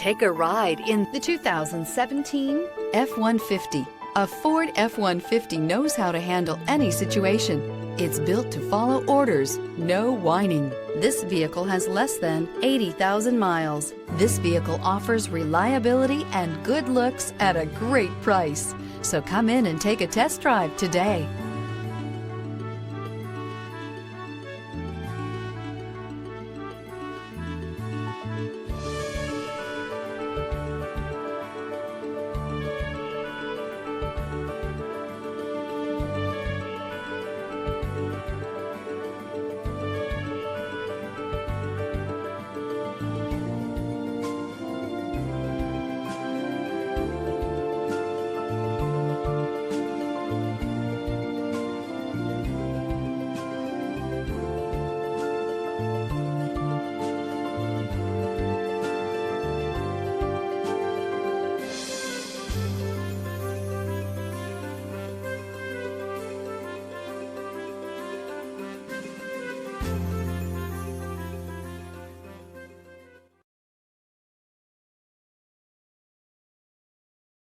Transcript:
Take a ride in the 2017 F-150. A Ford F-150 knows how to handle any situation. It's built to follow orders, no whining. This vehicle has less than 80,000 miles. This vehicle offers reliability and good looks at a great price. So come in and take a test drive today.